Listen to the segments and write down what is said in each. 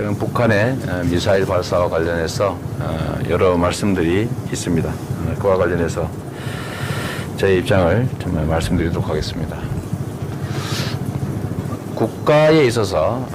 최근 북한의 미사일 발사와 관련해서 여러 말씀들이 있습니다. 그와 관련해서 제 입장을 정말 말씀드리도록 하겠습니다. 국가에 있어서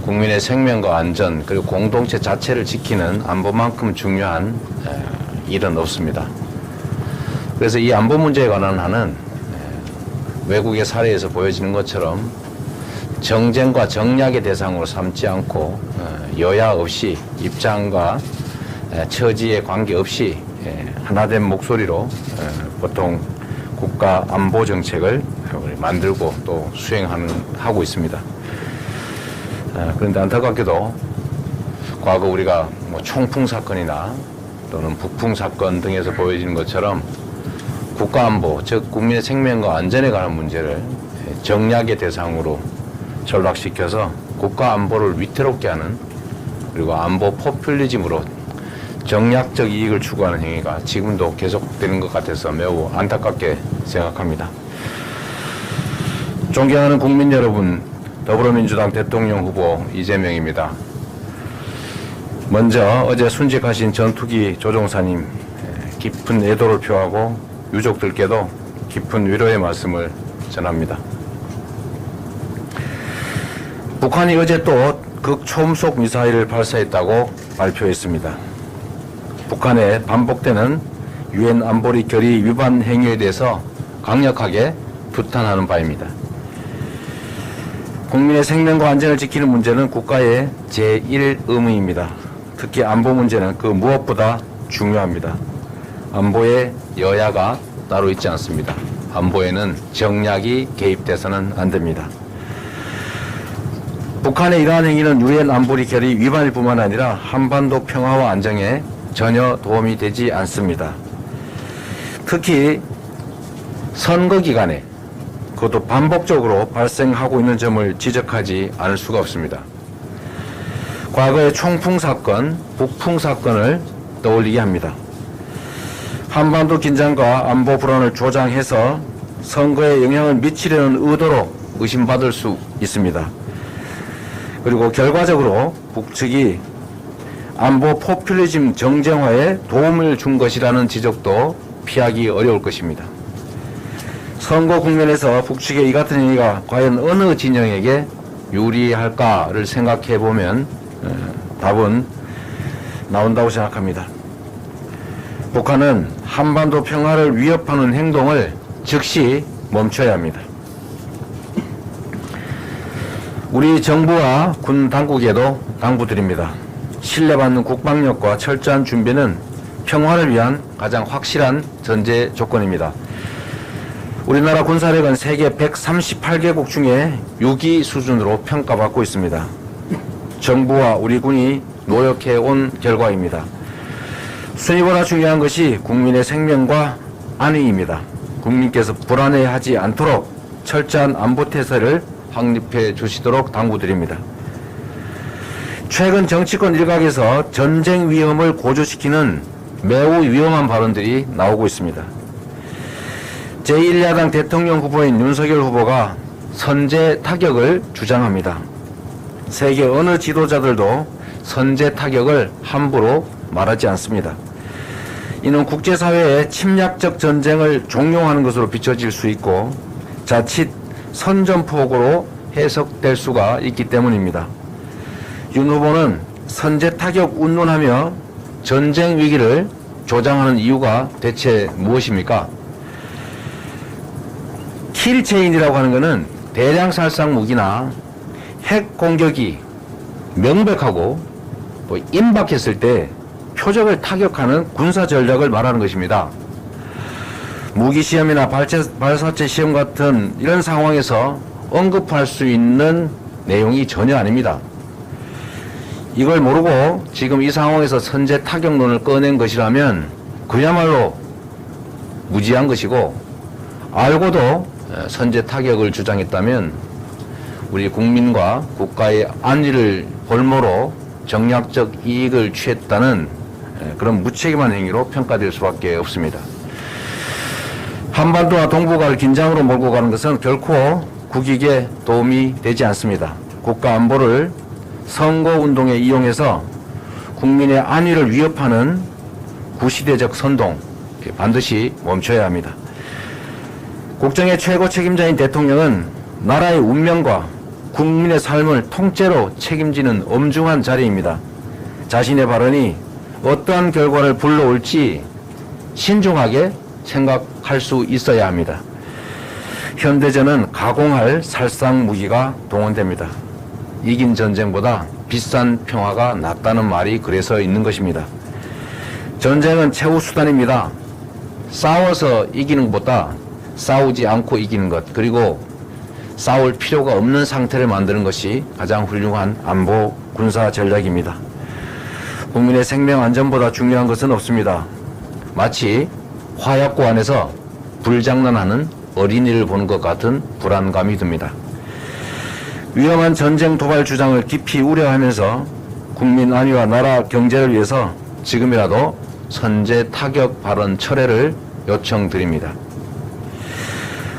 국민의 생명과 안전 그리고 공동체 자체를 지키는 안보만큼 중요한 일은 없습니다. 그래서 이 안보 문제에 관한 한은 외국의 사례에서 보여지는 것처럼 정쟁과 정략의 대상으로 삼지 않고 여야 없이 입장과 처지에 관계없이 하나된 목소리로 보통 국가 안보 정책을 만들고 또 수행하고 있습니다. 그런데 안타깝게도 과거 우리가 총풍 사건이나 또는 북풍 사건 등에서 보여지는 것처럼 국가 안보, 즉 국민의 생명과 안전에 관한 문제를 정략의 대상으로 전락시켜서 국가 안보를 위태롭게 하는 그리고 안보 포퓰리즘으로 정략적 이익을 추구하는 행위가 지금도 계속되는 것 같아서 매우 안타깝게 생각합니다. 존경하는 국민 여러분, 더불어민주당 대통령 후보 이재명입니다. 먼저 어제 순직하신 전투기 조종사님 깊은 애도를 표하고 유족들께도 깊은 위로의 말씀을 전합니다. 북한이 어제 또 극초음속 미사일을 발사했다고 발표했습니다. 북한의 반복되는 유엔 안보리 결의 위반 행위에 대해서 강력하게 규탄하는 바입니다. 국민의 생명과 안전을 지키는 문제는 국가의 제1 의무입니다. 특히 안보 문제는 그 무엇보다 중요합니다. 안보에 여야가 따로 있지 않습니다. 안보에는 정략이 개입돼서는 안 됩니다. 북한의 이러한 행위는 유엔 안보리 결의 위반일 뿐만 아니라 한반도 평화와 안정에 전혀 도움이 되지 않습니다. 특히 선거 기간에 그것도 반복적으로 발생하고 있는 점을 지적하지 않을 수가 없습니다. 과거의 총풍 사건, 북풍 사건을 떠올리게 합니다. 한반도 긴장과 안보 불안을 조장해서 선거에 영향을 미치려는 의도로 의심받을 수 있습니다. 그리고 결과적으로 북측이 안보 포퓰리즘 정쟁화에 도움을 준 것이라는 지적도 피하기 어려울 것입니다. 선거 국면에서 북측의 이 같은 행위가 과연 어느 진영에게 유리할까를 생각해 보면 답은 나온다고 생각합니다. 북한은 한반도 평화를 위협하는 행동을 즉시 멈춰야 합니다. 우리 정부와 군 당국에도 당부드립니다. 신뢰받는 국방력과 철저한 준비는 평화를 위한 가장 확실한 전제 조건입니다. 우리나라 군사력은 세계 138개국 중에 6위 수준으로 평가받고 있습니다. 정부와 우리 군이 노력해온 결과입니다. 순위보다 중요한 것이 국민의 생명과 안위입니다. 국민께서 불안해하지 않도록 철저한 안보태세를 확립해 주시도록 당부드립니다. 최근 정치권 일각에서 전쟁 위험을 고조시키는 매우 위험한 발언들이 나오고 있습니다. 제1야당 대통령 후보인 윤석열 후보가 선제 타격을 주장합니다. 세계 어느 지도자들도 선제 타격을 함부로 말하지 않습니다. 이는 국제사회의 침략적 전쟁을 종용하는 것으로 비춰질 수 있고 자칫 선전포고로 해석될 수가 있기 때문입니다. 윤 후보는 선제 타격 운운하며 전쟁 위기를 조장하는 이유가 대체 무엇입니까? 킬체인이라고 하는 것은 대량 살상 무기나 핵 공격이 명백하고 또 임박했을 때 표적을 타격하는 군사 전략을 말하는 것입니다. 무기 시험이나 발사체 시험 같은 이런 상황에서 언급할 수 있는 내용이 전혀 아닙니다. 이걸 모르고 지금 이 상황에서 선제 타격론을 꺼낸 것이라면 그야말로 무지한 것이고, 알고도 선제 타격을 주장했다면 우리 국민과 국가의 안위를 볼모로 정략적 이익을 취했다는 그런 무책임한 행위로 평가될 수밖에 없습니다. 한반도와 동북아를 긴장으로 몰고 가는 것은 결코 국익에 도움이 되지 않습니다. 국가 안보를 선거운동에 이용해서 국민의 안위를 위협하는 구시대적 선동 반드시 멈춰야 합니다. 국정의 최고 책임자인 대통령은 나라의 운명과 국민의 삶을 통째로 책임지는 엄중한 자리입니다. 자신의 발언이 어떠한 결과를 불러올지 신중하게 생각할 수 있어야 합니다. 현대전은 가공할 살상 무기가 동원됩니다. 이긴 전쟁보다 비싼 평화가 낫다는 말이 그래서 있는 것입니다. 전쟁은 최후 수단입니다. 싸워서 이기는 것보다 싸우지 않고 이기는 것, 그리고 싸울 필요가 없는 상태를 만드는 것이 가장 훌륭한 안보 군사 전략입니다. 국민의 생명 안전보다 중요한 것은 없습니다. 마치 화약고 안에서 불장난하는 어린이를 보는 것 같은 불안감이 듭니다. 위험한 전쟁 도발 주장을 깊이 우려하면서 국민 안위와 나라 경제를 위해서 지금이라도 선제 타격 발언 철회를 요청드립니다.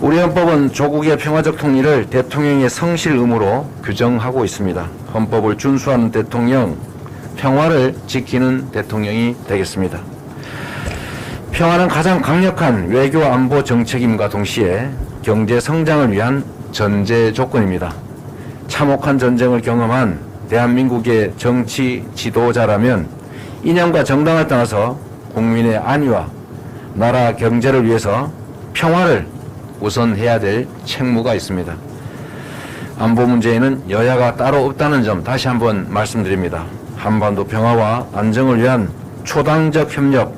우리 헌법은 조국의 평화적 통일을 대통령의 성실 의무로 규정하고 있습니다. 헌법을 준수하는 대통령, 평화를 지키는 대통령이 되겠습니다. 평화는 가장 강력한 외교 안보 정책임과 동시에 경제 성장을 위한 전제 조건입니다. 참혹한 전쟁을 경험한 대한민국의 정치 지도자라면 이념과 정당을 떠나서 국민의 안위와 나라 경제를 위해서 평화를 우선해야 될 책무가 있습니다. 안보 문제에는 여야가 따로 없다는 점 다시 한번 말씀드립니다. 한반도 평화와 안정을 위한 초당적 협력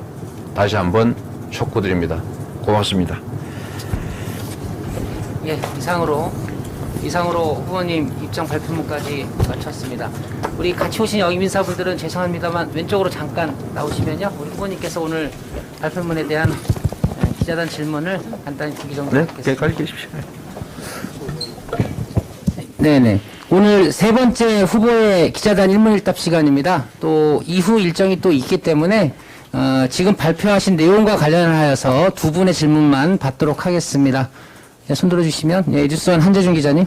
다시 한번 촉구드립니다. 고맙습니다. 예, 이상으로 후보님 입장 발표문까지 마쳤습니다. 우리 같이 오신 여기 인사분들은 죄송합니다만 왼쪽으로 잠깐 나오시면요, 우리 후보님께서 오늘 발표문에 대한 기자단 질문을 간단히 두기 정도 네, 가까이 계십시오. 네네. 오늘 세 번째 후보의 기자단 일문일답 시간입니다. 또 이후 일정이 또 있기 때문에 지금 발표하신 내용과 관련하여서 두 분의 질문만 받도록 하겠습니다. 네, 손 들어주시면, 예, 뉴스원 한재준 기자님.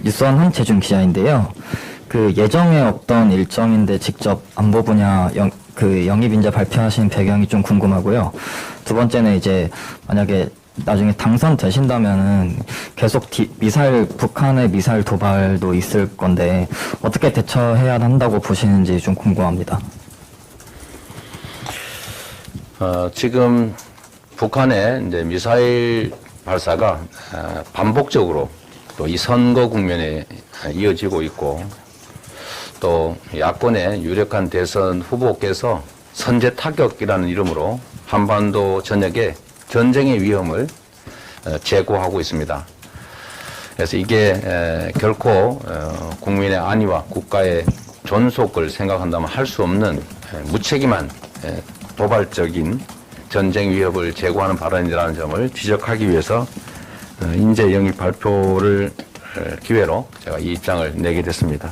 뉴스원 한재준 기자인데요. 그 예정에 없던 일정인데 직접 안보 분야 영입인자 발표하신 배경이 좀 궁금하고요. 두 번째는 이제 만약에 나중에 당선되신다면은 계속 북한의 미사일 도발도 있을 건데 어떻게 대처해야 한다고 보시는지 좀 궁금합니다. 지금 북한의 이제 미사일 발사가 반복적으로 또 이 선거 국면에 이어지고 있고, 또 야권의 유력한 대선 후보께서 선제 타격이라는 이름으로 한반도 전역에 전쟁의 위험을 제고하고 있습니다. 그래서 이게 결코 국민의 안위와 국가의 존속을 생각한다면 할 수 없는 무책임한 도발적인 전쟁 위협을 제고하는 발언이라는 점을 지적하기 위해서 인재 영입 발표를 기회로 제가 이 입장을 내게 됐습니다.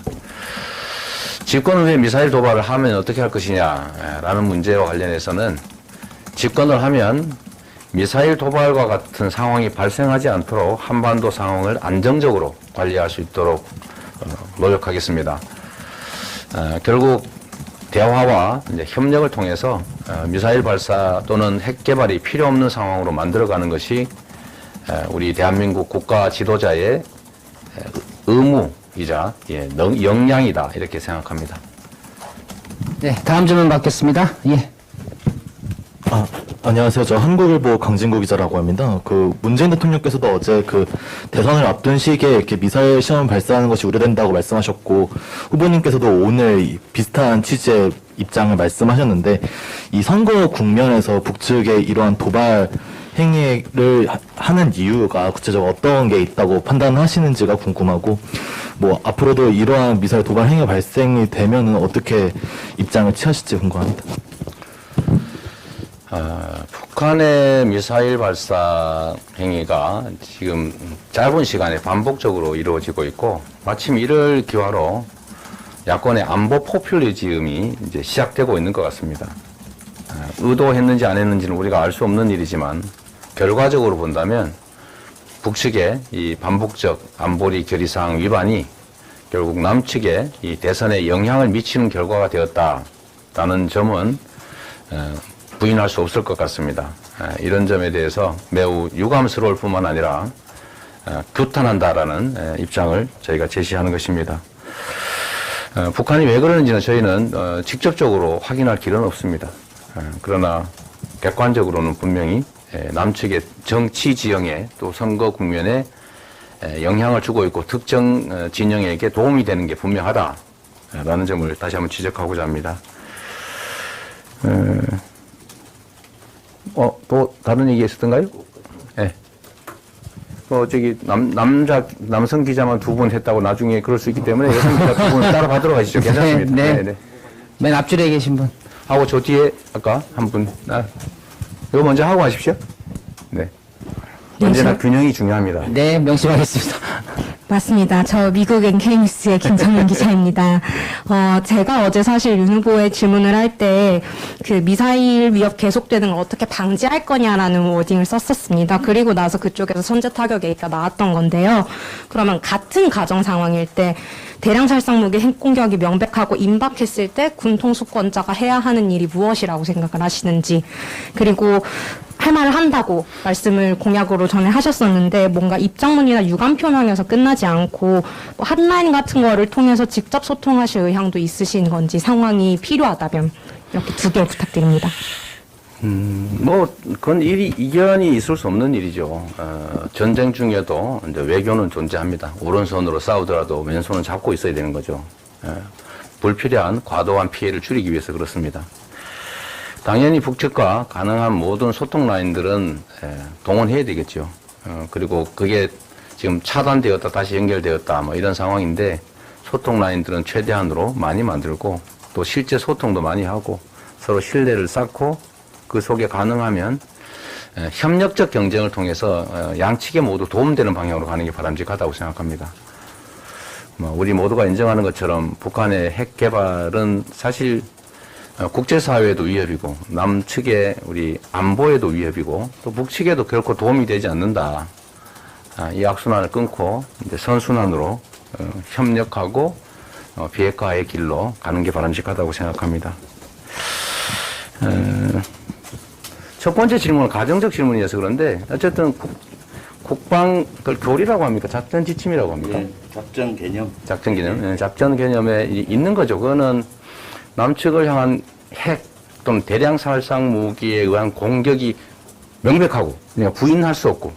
집권 후에 미사일 도발을 하면 어떻게 할 것이냐라는 문제와 관련해서는 집권을 하면 미사일 도발과 같은 상황이 발생하지 않도록 한반도 상황을 안정적으로 관리할 수 있도록 노력하겠습니다. 결국 대화와 이제 협력을 통해서 미사일 발사 또는 핵 개발이 필요 없는 상황으로 만들어가는 것이 우리 대한민국 국가 지도자의 의무이자 역량이다, 이렇게 생각합니다. 네, 다음 질문 받겠습니다. 예. 안녕하세요. 저 한국일보 강진구 기자라고 합니다. 문재인 대통령께서도 어제 대선을 앞둔 시기에 이렇게 미사일 시험 발사하는 것이 우려된다고 말씀하셨고, 후보님께서도 오늘 비슷한 취지의 입장을 말씀하셨는데, 이 선거 국면에서 북측의 이러한 도발 행위를 하는 이유가 구체적으로 어떤 게 있다고 판단하시는지가 궁금하고, 앞으로도 이러한 미사일 도발 행위 발생이 되면은 어떻게 입장을 취하실지 궁금합니다. 북한의 미사일 발사 행위가 지금 짧은 시간에 반복적으로 이루어지고 있고, 마침 이를 기화로 야권의 안보 포퓰리즘이 이제 시작되고 있는 것 같습니다. 의도했는지 안 했는지는 우리가 알 수 없는 일이지만 결과적으로 본다면 북측의 이 반복적 안보리 결의사항 위반이 결국 남측에 이 대선에 영향을 미치는 결과가 되었다라는 점은 부인할 수 없을 것 같습니다. 이런 점에 대해서 매우 유감스러울 뿐만 아니라 규탄한다라는 입장을 저희가 제시하는 것입니다. 북한이 왜 그러는지는 저희는 직접적으로 확인할 길은 없습니다. 그러나 객관적으로는 분명히 남측의 정치 지형에 또 선거 국면에 영향을 주고 있고 특정 진영에게 도움이 되는 게 분명하다라는 점을 다시 한번 지적하고자 합니다. 또 다른 얘기 있었던가요? 네. 저기 남성 기자만 2분 했다고 나중에 그럴 수 있기 때문에 여성 기자 2분 따라 받도록 하시죠. 괜찮습니다. 네. 맨 앞줄에 계신 분. 하고 저 뒤에 아까 한 분. 이거 먼저 하고 하십시오. 네. 언제나 균형이 중요합니다. 네, 명심하겠습니다. 맞습니다. 저 미국 NK뉴스의 김정민 기자입니다. 제가 어제 사실 윤 후보의 질문을 할 때 그 미사일 위협 계속되는 걸 어떻게 방지할 거냐라는 워딩을 썼었습니다. 그리고 나서 그쪽에서 선제 타격 얘기가 나왔던 건데요. 그러면 같은 가정 상황일 때 대량 살상 무기 핵 공격이 명백하고 임박했을 때 군 통수권자가 해야 하는 일이 무엇이라고 생각을 하시는지, 그리고 할 말을 한다고 말씀을 공약으로 전에 하셨었는데 뭔가 입장문이나 유감 표명에서 끝나지 않고 뭐 핫라인 같은 거를 통해서 직접 소통하실 의향도 있으신 건지, 상황이 필요하다면 이렇게 2개 부탁드립니다. 그건 이견이 있을 수 없는 일이죠. 전쟁 중에도 이제 외교는 존재합니다. 오른손으로 싸우더라도 왼손은 잡고 있어야 되는 거죠. 불필요한 과도한 피해를 줄이기 위해서 그렇습니다. 당연히 북측과 가능한 모든 소통 라인들은 동원해야 되겠죠. 그리고 그게 지금 차단되었다 다시 연결되었다 뭐 이런 상황인데, 소통 라인들은 최대한으로 많이 만들고 또 실제 소통도 많이 하고 서로 신뢰를 쌓고 그 속에 가능하면 협력적 경쟁을 통해서 양측에 모두 도움되는 방향으로 가는 게 바람직하다고 생각합니다. 우리 모두가 인정하는 것처럼 북한의 핵 개발은 사실 국제사회에도 위협이고 남측의 우리 안보에도 위협이고 또 북측에도 결코 도움이 되지 않는다. 이 악순환을 끊고 이제 선순환으로 협력하고 비핵화의 길로 가는 게 바람직하다고 생각합니다. 첫 번째 질문은 가정적 질문이어서 그런데 어쨌든 국방 그걸 교리라고 합니까? 작전 지침이라고 합니까? 예, 작전 개념. 작전 개념. 작전 개념에 있는 거죠. 그거는 남측을 향한 핵 또는 대량 살상 무기에 의한 공격이 명백하고 그냥 부인할 수 없고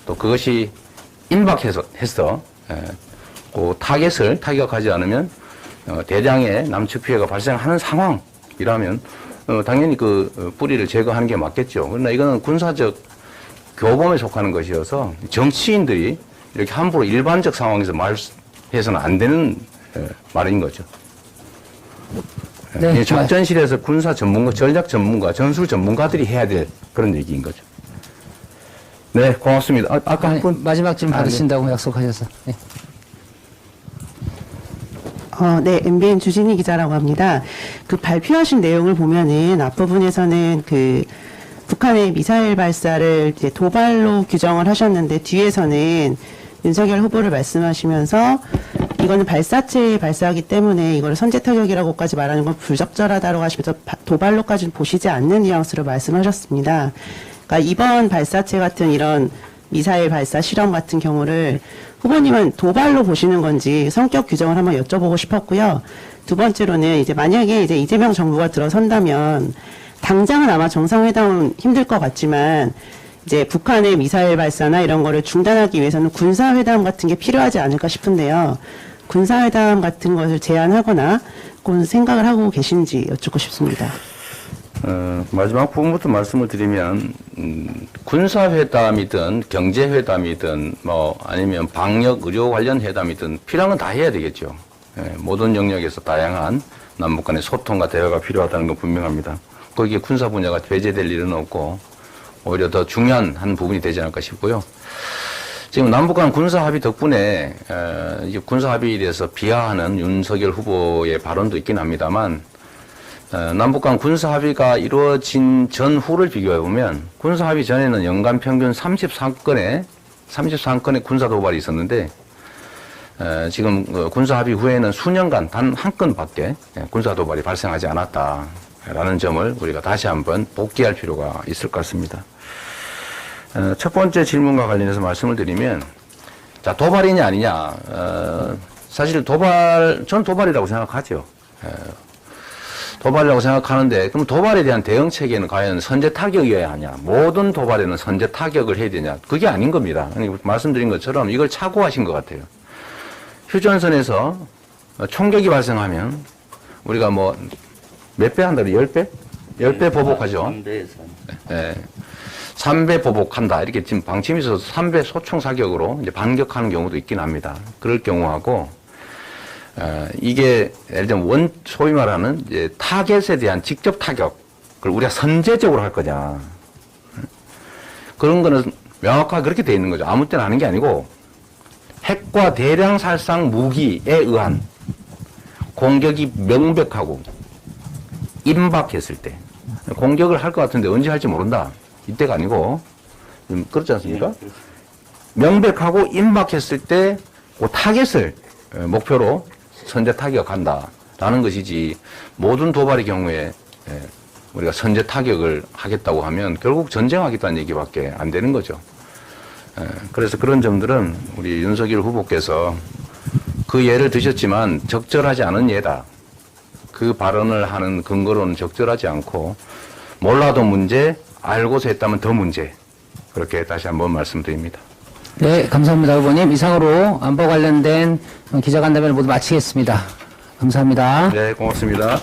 또 그것이 임박해서 그 타겟을 타격하지 않으면 대량의 남측 피해가 발생하는 상황이라면 당연히 그 뿌리를 제거하는 게 맞겠죠. 그러나 이거는 군사적 교범에 속하는 것이어서 정치인들이 이렇게 함부로 일반적 상황에서 말해서는 안 되는 말인 거죠. 네, 작전실에서 군사 전문가, 전략 전문가, 전술 전문가들이 해야 될 그런 얘기인 거죠. 네, 고맙습니다. 아까 한 분 마지막 질문 받으신다고 약속하셔서. 네. 네, MBN 주진희 기자라고 합니다. 그 발표하신 내용을 보면은 앞부분에서는 그 북한의 미사일 발사를 이제 도발로 규정을 하셨는데 뒤에서는 윤석열 후보를 말씀하시면서 이거는 발사체에 발사하기 때문에 이걸 선제 타격이라고까지 말하는 건 불적절하다고 하시면서 도발로까지는 보시지 않는 뉘앙스로 말씀하셨습니다. 그러니까 이번 발사체 같은 이런 미사일 발사 실험 같은 경우를 후보님은 도발로 보시는 건지 성격 규정을 한번 여쭤보고 싶었고요. 두 번째로는 이제 만약에 이제 이재명 정부가 들어선다면 당장은 아마 정상회담은 힘들 것 같지만 이제 북한의 미사일 발사나 이런 거를 중단하기 위해서는 군사회담 같은 게 필요하지 않을까 싶은데요. 군사회담 같은 것을 제안하거나 그런 생각을 하고 계신지 여쭙고 싶습니다. 마지막 부분부터 말씀을 드리면 군사회담이든 경제회담이든 뭐 아니면 방역 의료 관련 회담이든 필요한 건 다 해야 되겠죠. 모든 영역에서 다양한 남북 간의 소통과 대화가 필요하다는 건 분명합니다. 거기에 군사 분야가 배제될 일은 없고 오히려 더 중요한 한 부분이 되지 않을까 싶고요. 지금 남북 간 군사 합의 덕분에 이제 군사 합의에 대해서 비하하는 윤석열 후보의 발언도 있긴 합니다만 남북 간 군사 합의가 이루어진 전후를 비교해 보면 군사 합의 전에는 연간 평균 33건의 33건의 군사 도발이 있었는데 지금 군사 합의 후에는 수년간 단 한 건밖에 군사 도발이 발생하지 않았다라는 점을 우리가 다시 한번 복기할 필요가 있을 것 같습니다. 첫 번째 질문과 관련해서 말씀을 드리면, 자, 도발이냐 아니냐. 사실 전 도발이라고 생각하죠. 도발이라고 생각하는데, 그럼 도발에 대한 대응 체계는 과연 선제 타격이어야 하냐? 모든 도발에는 선제 타격을 해야 되냐? 그게 아닌 겁니다. 말씀드린 것처럼 이걸 착오하신 것 같아요. 휴전선에서 총격이 발생하면 우리가 뭐 몇 배 한다? 10배? 10배 보복하죠. 3배 보복한다. 이렇게 지금 방침이 있어서 3배 소총 사격으로 이제 반격하는 경우도 있긴 합니다. 그럴 경우하고, 이게 예를 들면 소위 말하는 이제 타겟에 대한 직접 타격을 우리가 선제적으로 할 거냐. 그런 거는 명확하게 그렇게 돼 있는 거죠. 아무 때나 하는 게 아니고, 핵과 대량 살상 무기에 의한 공격이 명백하고 임박했을 때, 공격을 할 것 같은데 언제 할지 모른다. 이때가 아니고, 그렇지 않습니까? 명백하고 임박했을 때 그 타겟을 목표로 선제 타격한다라는 것이지, 모든 도발의 경우에 우리가 선제 타격을 하겠다고 하면 결국 전쟁하겠다는 얘기밖에 안 되는 거죠. 그래서 그런 점들은 우리 윤석열 후보께서 그 예를 드셨지만 적절하지 않은 예다. 그 발언을 하는 근거로는 적절하지 않고, 몰라도 문제, 알고서 했다면 더 문제. 그렇게 다시 한번 말씀드립니다. 네, 감사합니다, 후보님. 이상으로 안보 관련된 기자간담회를 모두 마치겠습니다. 감사합니다. 네, 고맙습니다.